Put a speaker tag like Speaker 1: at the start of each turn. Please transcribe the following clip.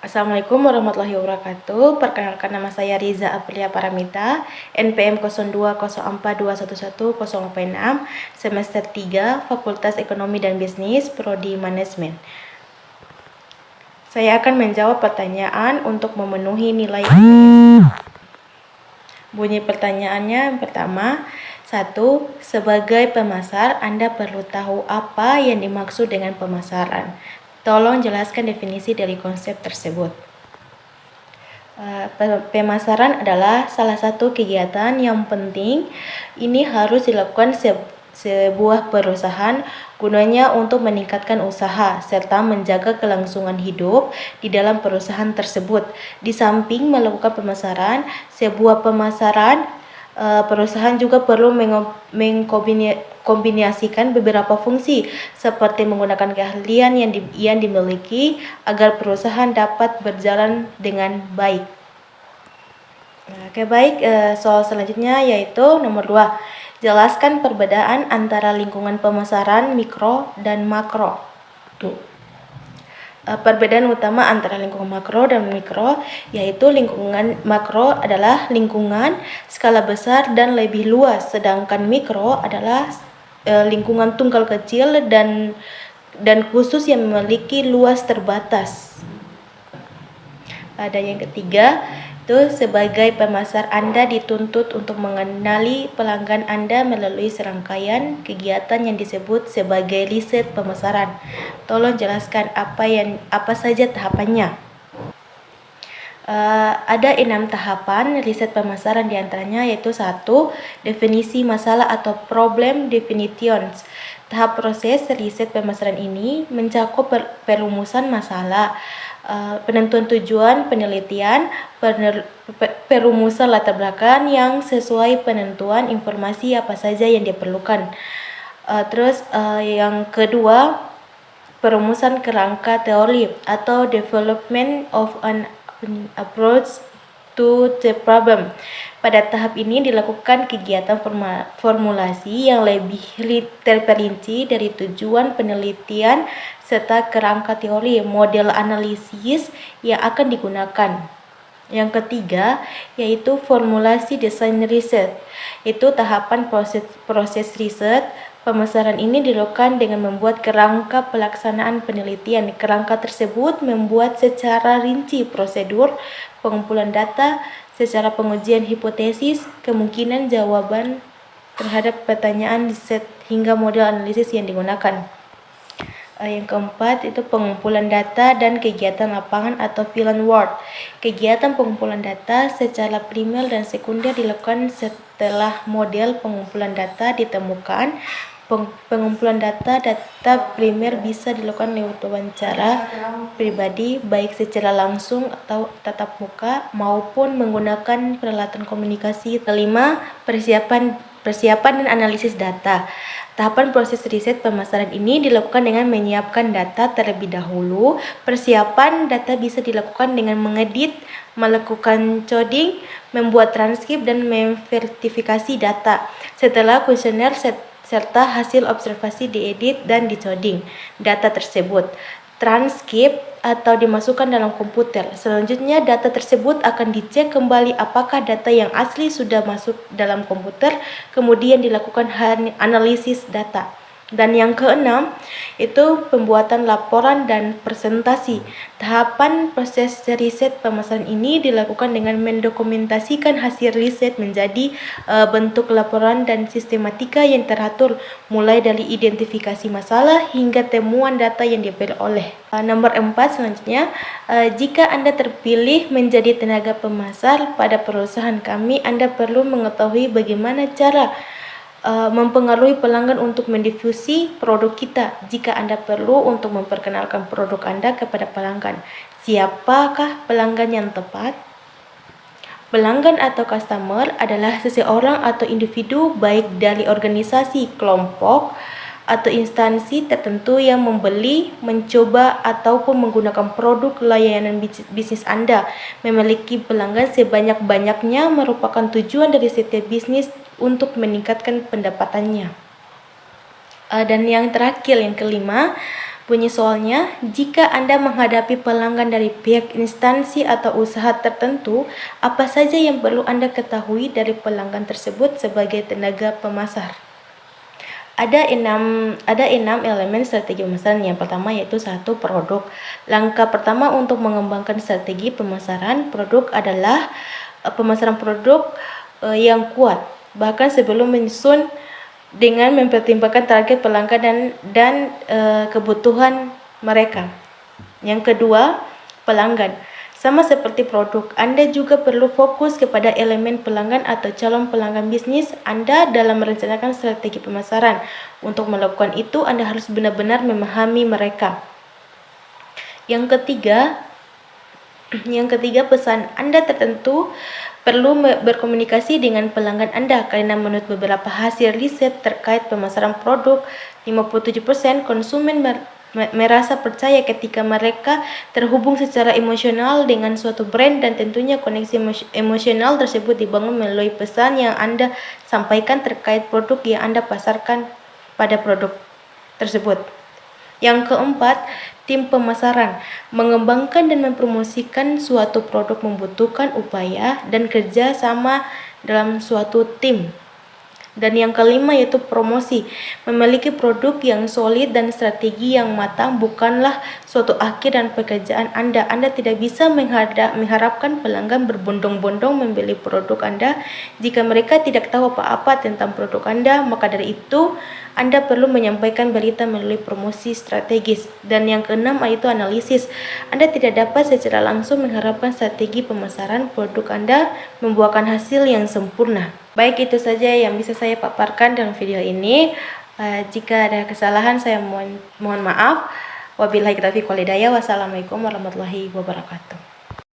Speaker 1: Assalamualaikum warahmatullahi wabarakatuh. Perkenalkan, nama saya Riza Aprilia Paramita, NPM 0204211046, semester 3, Fakultas Ekonomi dan Bisnis, Prodi Manajemen. Saya akan menjawab pertanyaan untuk memenuhi nilai. Bunyi pertanyaannya yang pertama, 1. Sebagai pemasar, Anda perlu tahu apa yang dimaksud dengan pemasaran. Tolong jelaskan definisi dari konsep tersebut. Pemasaran adalah salah satu kegiatan yang penting. Ini harus dilakukan sebuah perusahaan gunanya untuk meningkatkan usaha serta menjaga kelangsungan hidup di dalam perusahaan tersebut. Di samping melakukan pemasaran, perusahaan juga perlu mengkombinasikan beberapa fungsi seperti menggunakan keahlian yang dimiliki agar perusahaan dapat berjalan dengan baik. Soal selanjutnya yaitu nomor 2. Jelaskan perbedaan antara lingkungan pemasaran mikro dan makro. Perbedaan utama antara lingkungan makro dan mikro yaitu lingkungan makro adalah lingkungan skala besar dan lebih luas, sedangkan mikro adalah lingkungan tunggal kecil dan khusus yang memiliki luas terbatas. Ada yang ketiga, itu sebagai pemasar Anda dituntut untuk mengenali pelanggan Anda melalui serangkaian kegiatan yang disebut sebagai riset pemasaran. Tolong jelaskan apa saja tahapannya. Ada 6 tahapan riset pemasaran, diantaranya yaitu 1. Definisi masalah atau problem definitions. Tahap proses riset pemasaran ini mencakup perumusan masalah, penentuan tujuan penelitian, perumusan latar belakang yang sesuai, penentuan informasi apa saja yang diperlukan. Yang kedua, perumusan kerangka teori atau development of an approach to the problem. Pada tahap ini dilakukan kegiatan formulasi yang lebih terperinci dari tujuan penelitian serta kerangka teori model analisis yang akan digunakan. Yang ketiga yaitu formulasi desain riset. Itu tahapan proses riset pemasaran ini dilakukan dengan membuat kerangka pelaksanaan penelitian. Kerangka tersebut membuat secara rinci prosedur pengumpulan data secara pengujian hipotesis, kemungkinan jawaban terhadap pertanyaan riset hingga model analisis yang digunakan. Yang keempat itu pengumpulan data dan kegiatan lapangan atau field work. Kegiatan pengumpulan data secara primer dan sekunder dilakukan setelah model pengumpulan data ditemukan. Pengumpulan data primer bisa dilakukan lewat wawancara pribadi, baik secara langsung atau tatap muka maupun menggunakan peralatan komunikasi. Kelima, persiapan dan analisis data. Tahapan proses riset pemasaran ini dilakukan dengan menyiapkan data terlebih dahulu. Persiapan data bisa dilakukan dengan mengedit, melakukan coding, membuat transkrip, dan memverifikasi data. Setelah kuesioner serta hasil observasi diedit dan dicoding data tersebut, transkrip atau dimasukkan dalam komputer. Selanjutnya data tersebut akan dicek kembali apakah data yang asli sudah masuk dalam komputer, kemudian dilakukan analisis data. Dan yang keenam itu pembuatan laporan dan presentasi. Tahapan proses riset pemasaran ini dilakukan dengan mendokumentasikan hasil riset menjadi bentuk laporan dan sistematika yang teratur, mulai dari identifikasi masalah hingga temuan data yang diperoleh. Nomor 4 selanjutnya, jika Anda terpilih menjadi tenaga pemasar pada perusahaan kami, Anda perlu mengetahui bagaimana cara mempengaruhi pelanggan untuk mendifusi produk kita. Jika Anda perlu untuk memperkenalkan produk Anda kepada pelanggan, siapakah pelanggan yang tepat? Pelanggan atau customer adalah seseorang atau individu, baik dari organisasi, kelompok, atau instansi tertentu yang membeli, mencoba, ataupun menggunakan produk layanan bisnis Anda. Memiliki pelanggan sebanyak-banyaknya merupakan tujuan dari setiap bisnis untuk meningkatkan pendapatannya. Dan yang terakhir, yang kelima, Bunyi soalnya, jika Anda menghadapi pelanggan dari pihak instansi atau usaha tertentu, apa saja yang perlu Anda ketahui dari pelanggan tersebut sebagai tenaga pemasar? Ada enam elemen strategi pemasaran. Yang pertama yaitu 1. Produk. Langkah pertama untuk mengembangkan strategi pemasaran produk adalah pemasaran produk yang kuat, bahkan sebelum menyusun dengan mempertimbangkan target pelanggan dan kebutuhan mereka. Yang kedua, pelanggan. Sama seperti produk, Anda juga perlu fokus kepada elemen pelanggan atau calon pelanggan bisnis Anda dalam merencanakan strategi pemasaran. Untuk melakukan itu, Anda harus benar-benar memahami mereka. Yang ketiga, pesan Anda tertentu perlu berkomunikasi dengan pelanggan Anda, karena menurut beberapa hasil riset terkait pemasaran produk, 57% konsumen merasa percaya ketika mereka terhubung secara emosional dengan suatu brand, dan tentunya koneksi emosional tersebut dibangun melalui pesan yang Anda sampaikan terkait produk yang Anda pasarkan pada produk tersebut. Yang keempat, tim pemasaran. Mengembangkan dan mempromosikan suatu produk membutuhkan upaya dan kerja sama dalam suatu tim. Dan yang kelima yaitu promosi. Memiliki produk yang solid dan strategi yang matang bukanlah suatu akhir dan pekerjaan Anda. Anda tidak bisa mengharapkan pelanggan berbondong-bondong membeli produk Anda jika mereka tidak tahu apa-apa tentang produk Anda. Maka dari itu, Anda perlu menyampaikan berita melalui promosi strategis. Dan yang keenam yaitu analisis. Anda tidak dapat secara langsung mengharapkan strategi pemasaran produk Anda membuahkan hasil yang sempurna. Baik, itu saja yang bisa saya paparkan dalam video ini. Jika ada kesalahan, saya mohon maaf. Wabillahi taufiq wal hidayah. Wassalamualaikum warahmatullahi wabarakatuh.